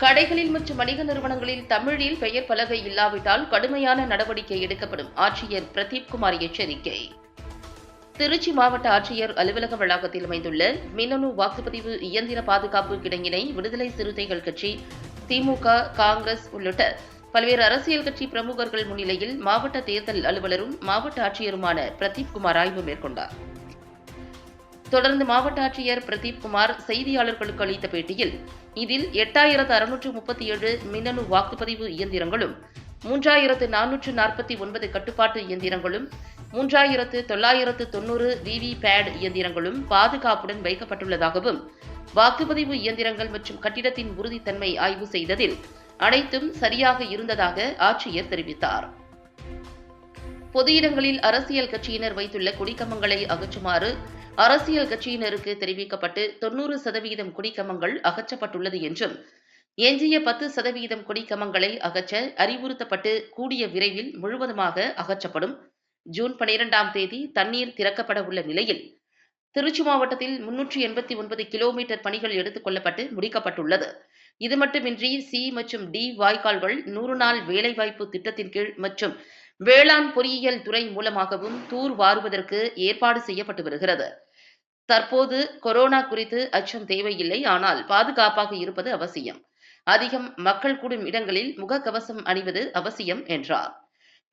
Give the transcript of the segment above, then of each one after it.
கடைகளில் மற்றும் வணிக நிறுவனங்களில் தமிழில் பெயர் பலகை இல்லாவிட்டால் கடுமையான நடவடிக்கை எடுக்கப்படும். ஆட்சியர் பிரதீப் குமார் எச்சரிக்கை. திருச்சி மாவட்ட ஆட்சியர் அலுவலக வளாகத்தில் அமைந்துள்ள மின்னணு வாக்குப்பதிவு இயந்திர பாதுகாப்பு கிடங்கினை விடுதலை சிறுத்தைகள் கட்சி, திமுக, காங்கிரஸ் உள்ளிட்ட பல்வேறு அரசியல் கட்சி பிரமுகர்கள் முன்னிலையில் மாவட்ட தேர்தல் அலுவலரும் மாவட்ட ஆட்சியருமான பிரதீப் குமார் ஆய்வு மேற்கொண்டார். தொடர்ந்து மாவட்ட ஆட்சியர் பிரதீப் குமார் செய்தியாளர்களுக்கு அளித்த பேட்டியில், இதில் 8637 மின்னணு வாக்குப்பதிவு இயந்திரங்களும், 3449 கட்டுப்பாட்டு இயந்திரங்களும், 3990 விவி-பேட் இயந்திரங்களும் பாதுகாப்புடன் வைக்கப்பட்டுள்ளதாகவும், வாக்குப்பதிவு இயந்திரங்கள் மற்றும் கட்டிடத்தின் உறுதித்தன்மை ஆய்வு செய்ததில் அனைத்தும் சரியாக இருந்ததாக ஆட்சியர் தெரிவித்தார். பொது இடங்களில் அரசியல் கட்சியினர் வைத்துள்ள கொடிக்கம்பங்களை அகற்றுமாறு அரசியல் கட்சியினருக்கு தெரிவிக்கப்பட்டு 90% கொடிக்கம்பங்கள் அகற்றப்பட்டுள்ளது என்றும், எஞ்சிய 10% கொடிக்கம்பங்களை அகற்ற அறிவுறுத்தப்பட்டு கூடிய விரைவில் முழுவதுமாக அகற்றப்படும். ஜூன் 12ஆம் தேதி தண்ணீர் திறக்கப்பட உள்ள நிலையில் திருச்சி மாவட்டத்தில் 389 கிலோமீட்டர் பணிகள் எடுத்துக் கொள்ளப்பட்டு முடிக்கப்பட்டுள்ளது. இது மட்டுமின்றி சி மற்றும் டி வாய்க்கால்கள் 100 நாள் வேலைவாய்ப்பு திட்டத்தின் கீழ் மற்றும் வேளாண் பொறியியல் துறை மூலமாகவும் தூர் வாருவதற்கு ஏற்பாடு செய்யப்பட்டு வருகிறது. தற்போது கொரோனா குறித்து அச்சம் தேவையில்லை, ஆனால் பாதுகாப்பாக இருப்பது அவசியம். அதிகம் மக்கள் கூடும் இடங்களில் முகக்கவசம் அணிவது அவசியம் என்றார்.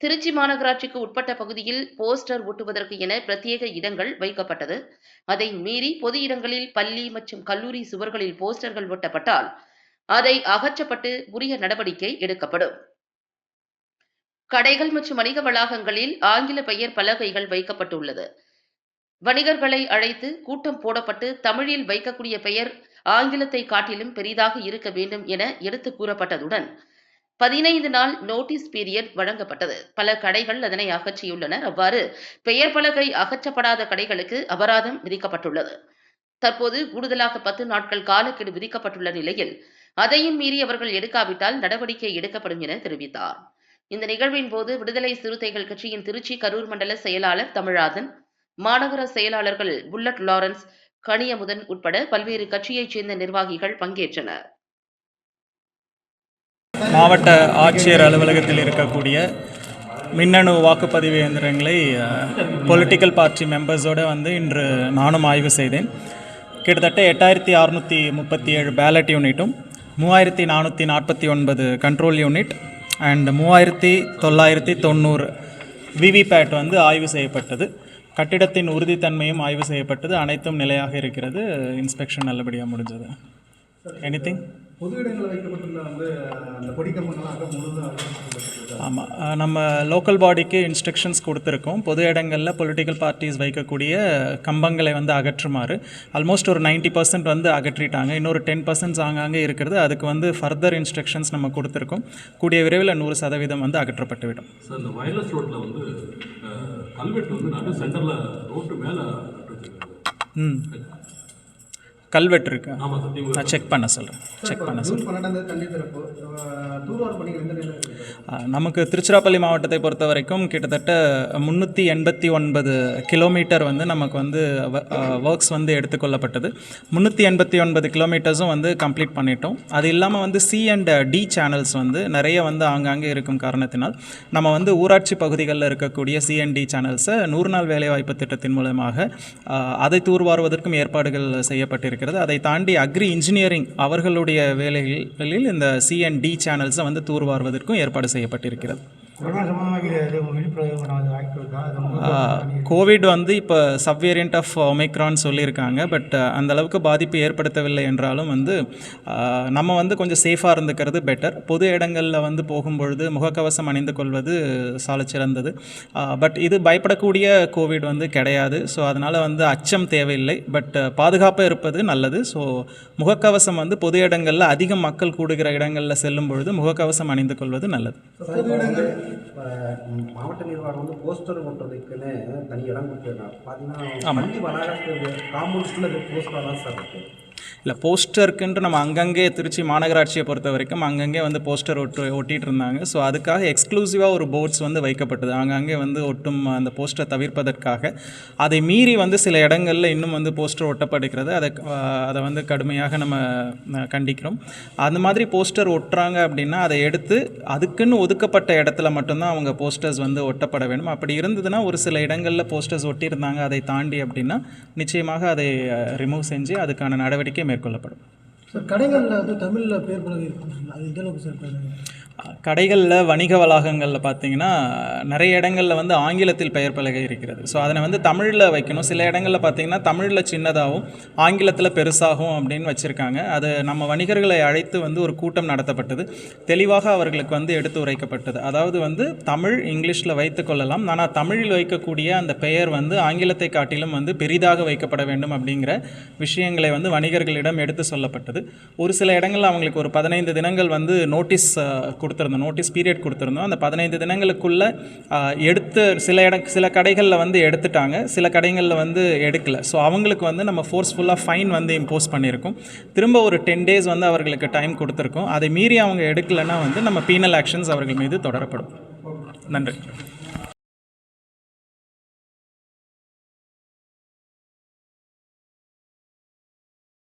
திருச்சி மாநகராட்சிக்கு உட்பட்ட பகுதியில் போஸ்டர் ஒட்டுவதற்கு என பிரத்யேக இடங்கள் வைக்கப்பட்டது. அதை மீறி பொது இடங்களில் பள்ளி மற்றும் கல்லூரி சுவர்களில் போஸ்டர்கள் ஒட்டப்பட்டால் அதை அகற்றப்பட்டு உரிய நடவடிக்கை எடுக்கப்படும். கடைகள் மற்றும் வணிக வளாகங்களில் ஆங்கில பெயர் பலகைகள் வைக்கப்பட்டுள்ளது. வணிகர்களை அழைத்து கூட்டம் போடப்பட்டு தமிழில் வைக்கக்கூடிய பெயர் ஆங்கிலத்தை காட்டிலும் பெரிதாக இருக்க வேண்டும் என எடுத்து கூறப்பட்டதுடன் 15 நாள் நோட்டீஸ் பீரியட் வழங்கப்பட்டது. பல கடைகள் அதனை அகற்றியுள்ளனர். அவ்வாறு பெயர் பலகை அகற்றப்படாத கடைகளுக்கு அபராதம் விதிக்கப்பட்டுள்ளது. தற்போது கூடுதலாக 10 நாட்கள் காலக்கெடு விதிக்கப்பட்டுள்ள நிலையில் அதையும் மீறி அவர்கள் எடுக்காவிட்டால் நடவடிக்கை எடுக்கப்படும் என தெரிவித்தார். இந்த நிகழ்வின் போது விடுதலை சிறுத்தைகள் கட்சியின் திருச்சி, கரூர் மண்டல செயலாளர் தமிழாதன், மாநகர செயலாளர்கள் புல்லட் லாரன்ஸ், கனியமுதன் உட்பட பல்வேறு கட்சியைச் சேர்ந்த நிர்வாகிகள் பங்கேற்றனர். மாவட்ட ஆட்சியர் அலுவலகத்தில் இருக்கக்கூடிய மின்னணு வாக்குப்பதிவு இயந்திரங்களை பொலிட்டிக்கல் பார்ட்டி மெம்பர்ஸோடு இன்று நானும் ஆய்வு செய்தேன். கிட்டத்தட்ட 8637 பேலட் யூனிட்டும், 3449 கண்ட்ரோல் யூனிட் அண்ட் 3990 விவிபேட் ஆய்வு செய்யப்பட்டது. கட்டிடத்தின் உறுதித்தன்மையும் ஆய்வு செய்யப்பட்டது. அனைத்தும் நிலையாக இருக்கிறது. இன்ஸ்பெக்ஷன் நல்லபடியாக முடிஞ்சது. எனிதிங் பொது இடங்களில் வைக்கப்பட்டுள்ள அந்த கொடிக்கம்பங்களாக ஆமாம், நம்ம லோக்கல் பாடிக்கு இன்ஸ்ட்ரக்ஷன்ஸ் கொடுத்துருக்கோம். பொது இடங்களில் பொலிட்டிக்கல் பார்ட்டிஸ் வைக்கக்கூடிய கம்பங்களை அகற்றுமாறு. ஆல்மோஸ்ட் ஒரு 90% அகற்றிட்டாங்க. இன்னொரு 10% ஆங்காங்கே இருக்கிறது. அதுக்கு ஃபர்தர் இன்ஸ்ட்ரக்ஷன்ஸ் நம்ம கொடுத்துருக்கோம். கூடிய விரைவில் 100% அகற்றப்பட்டுவிடும். சார், இந்த வயர்லெஸ் ரோட்டில் கல்வெட்டு நடு சென்டரில் ரோட்டு மேலே கல்வெட்டு இருக்கு. நான் செக் பண்ண சொல்கிறேன். நமக்கு திருச்சிராப்பள்ளி மாவட்டத்தை பொறுத்த வரைக்கும் கிட்டத்தட்ட 389 கிலோமீட்டர் நமக்கு ஒர்க்ஸ் எடுத்துக்கொள்ளப்பட்டது. 389 கிலோமீட்டர்ஸும் கம்ப்ளீட் பண்ணிட்டோம். அது இல்லாமல் சி அண்ட் டி சேனல்ஸ் நிறைய ஆங்காங்கே இருக்கும் காரணத்தினால் நம்ம ஊராட்சி பகுதிகளில் இருக்கக்கூடிய சி அண்ட் டி சேனல்ஸை 100 நாள் வேலைவாய்ப்பு திட்டத்தின் மூலமாக அதை தூர்வாருவதற்கும் ஏற்பாடுகள் செய்யப்பட்டிருக்கிறது. அதை தாண்டி அக்ரி இன்ஜினியரிங் அவர்களுடைய வேலைகளில் இந்த சி அண்ட் டி சேனல்ஸை தூர்வாருவதற்கும் ஏற்பாடு செய்யப்பட்டிருக்கிறது. கோவிட் இப்போ சப்வேரியன்ட் ஆஃப் ஒமிக்ரான் சொல்லியிருக்காங்க. பட் அந்த அளவுக்கு பாதிப்பு ஏற்படுத்தவில்லை என்றாலும் நம்ம கொஞ்சம் சேஃபாக இருந்துக்கிறது பெட்டர். பொது இடங்களில் போகும்பொழுது முகக்கவசம் அணிந்து கொள்வது சால சிறந்தது. பட் இது பயப்படக்கூடிய கோவிட் கிடையாது. ஸோ அதனால் அச்சம் தேவையில்லை. பட் பாதுகாப்பாக இருப்பது நல்லது. ஸோ முகக்கவசம் பொது இடங்களில் அதிகம் மக்கள் கூடுகிற இடங்களில் செல்லும் பொழுது முகக்கவசம் அணிந்து கொள்வது நல்லது. மாவட்ட நிர்வாகம் போஸ்டர் ஓட்டுறதுக்குன்னு தனி இடம் கொடுத்துருக்காங்க. பார்த்தீங்கன்னா பள்ளி வளாகத்துடைய காம்பவுண்ட்ஸில் போஸ்டர் தான் சார் இருக்குது. இல்லை போஸ்டருக்குன்ட்டு நம்ம அங்கங்கே திருச்சி மாநகராட்சியை பொறுத்த வரைக்கும் அங்கங்கே வந்து போஸ்டர் ஒட்டிகிட்டு இருந்தாங்க. ஸோ அதுக்காக எக்ஸ்க்ளூசிவாக ஒரு போர்ட்ஸ் வந்து வைக்கப்பட்டது. அங்கங்கே வந்து ஒட்டும் அந்த போஸ்டரை தவிர்ப்பதற்காக. அதை மீறி வந்து சில இடங்களில் இன்னும் வந்து போஸ்டர் ஒட்டப்படுகிறது. அதை வந்து கடுமையாக நம்ம கண்டிக்கிறோம். அந்த மாதிரி போஸ்டர் ஒட்டுறாங்க அப்படின்னா அதை எடுத்து அதுக்குன்னு ஒதுக்கப்பட்ட இடத்துல மட்டும்தான் அவங்க போஸ்டர்ஸ் வந்து ஒட்டப்பட வேண்டும். அப்படி இருந்ததுன்னா ஒரு சில இடங்களில் போஸ்டர்ஸ் ஒட்டியிருந்தாங்க அதை தாண்டி அப்படின்னா நிச்சயமாக அதை ரிமூவ் செஞ்சு அதுக்கான நடவடிக்கை மேற்கொள்ளப்படும். சார் கடைகளில் வந்து தமிழில் பேர் பலகை இருக்கும், அது எந்த அளவுக்கு சார் பண்ணுங்க? கடைகளில் வணிக வளாகங்களில் பார்த்தீங்கன்னா நிறைய இடங்களில் வந்து ஆங்கிலத்தில் பெயர் பலகை இருக்கிறது. ஸோ அதனை வந்து தமிழில் வைக்கணும். சில இடங்களில் பார்த்தீங்கன்னா தமிழில் சின்னதாகவும் ஆங்கிலத்தில் பெருசாகவும் அப்படின்னு வச்சுருக்காங்க. அது நம்ம வணிகர்களை அழைத்து வந்து ஒரு கூட்டம் நடத்தப்பட்டது. தெளிவாக அவர்களுக்கு வந்து எடுத்து உரைக்கப்பட்டது. அதாவது வந்து தமிழ் இங்கிலீஷில் வைத்து கொள்ளலாம், ஆனால் தமிழில் வைக்கக்கூடிய அந்த பெயர் வந்து ஆங்கிலத்தை காட்டிலும் வந்து பெரிதாக வைக்கப்பட வேண்டும் அப்படிங்கிற விஷயங்களை வந்து வணிகர்களிடம் எடுத்து சொல்லப்பட்டது. ஒரு சில இடங்களில் அவங்களுக்கு ஒரு 15 தினங்கள் வந்து நோட்டீஸ் பீரியட் கொடுத்துருந்தோம். அந்த 15 தினங்களுக்குள்ளே எடுத்து சில கடைகளில் வந்து எடுத்துட்டாங்க, சில கடைகளில் வந்து எடுக்கலை. ஸோ அவங்களுக்கு வந்து நம்ம ஃபோர்ஸ்ஃபுல்லாக ஃபைன் வந்து இம்போஸ் பண்ணியிருக்கோம். திரும்ப ஒரு 10 days வந்து அவர்களுக்கு டைம் கொடுத்துருக்கோம். அதை மீறி அவங்க எடுக்கலைன்னா வந்து நம்ம பீனல் ஆக்ஷன்ஸ் அவர்கள் மீது தொடரப்படும். நன்றி.